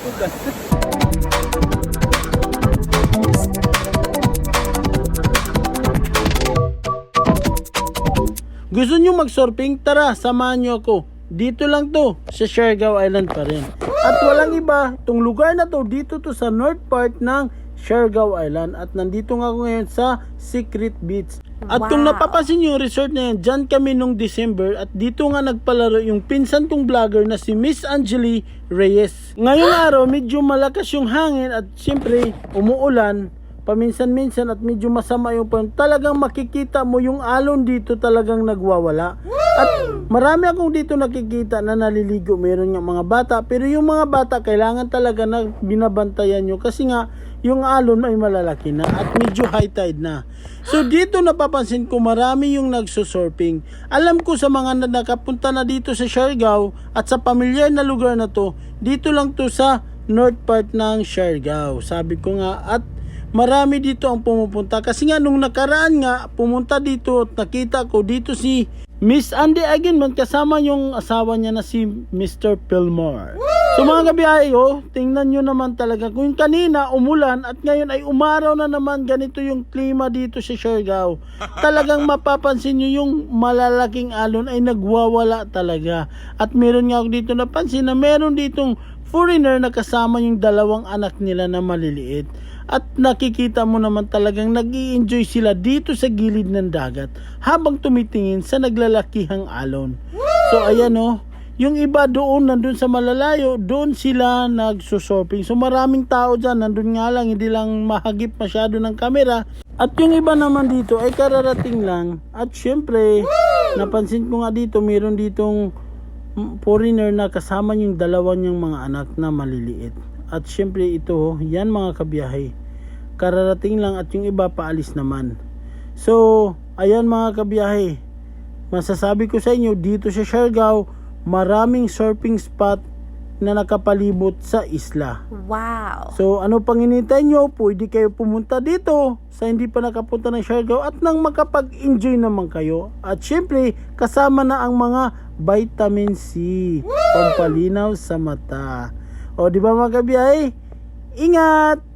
ugat. Gusto nyo mag-surfing? Tara, samahan nyo ako. Dito lang to, sa Siargao Island pa rin. At walang iba, itong lugar na to, dito to sa north part ng Siargao Island. At nandito nga ako ngayon sa Secret Beach. At kung napapansin nyo yung resort na yan, dyan kami nung December. At dito nga nagpalaro yung pinsan kong vlogger na si Miss Angeli Reyes. Ngayong araw, medyo malakas yung hangin at siyempre umuulan. Paminsan-minsan at medyo masama yung point. Talagang makikita mo yung alon dito talagang nagwawala. At marami akong dito nakikita na naliligo. Meron nga mga bata. Pero yung mga bata kailangan talaga na binabantayan nyo. Kasi nga yung alon ay malalaki na at medyo high tide na. So dito napapansin ko marami yung nagsusurfing. Alam ko sa mga nakapunta na dito sa Siargao at sa pamilyar na lugar na to, dito lang to sa north part ng Siargao. Sabi ko nga at marami dito ang pumupunta kasi nga nung nakaraan nga pumunta dito at nakita ko dito si Miss Andy Aginman kasama yung asawa niya na si Mr. Pilmore. So mga kabiyahe, tingnan nyo naman talaga kung kanina umulan at ngayon ay umaraw na naman, ganito yung klima dito sa Siargao. Talagang mapapansin nyo yung malalaking alon ay nagwawala talaga. At meron nga ako dito napansin na meron ditong foreigner na kasama yung dalawang anak nila na maliliit. At nakikita mo naman talagang nag-i-enjoy sila dito sa gilid ng dagat habang tumitingin sa naglalakihang alon. So ayan yung iba doon, nandun sa malalayo, doon sila nagsusurfing. So maraming tao dyan, nandun nga lang, hindi lang mahagip masyado ng kamera. At yung iba naman dito ay kararating lang. At syempre, napansin ko nga dito, meron ditong foreigner na kasama yung dalawa niyang mga anak na maliliit. At syempre ito, yan mga kabiyahe, kararating lang at yung iba paalis naman. So, ayan mga kabiyahe, masasabi ko sa inyo, dito sa Siargao, maraming surfing spot na nakapalibot sa isla. Wow! So, ano pang hinihintay nyo? Pwede kayo pumunta dito sa hindi pa nakapunta ng Siargao at nang makapag-enjoy naman kayo. At syempre, kasama na ang mga vitamin C, pampalinaw sa mata. O, di ba mga kabiyahe? Ingat!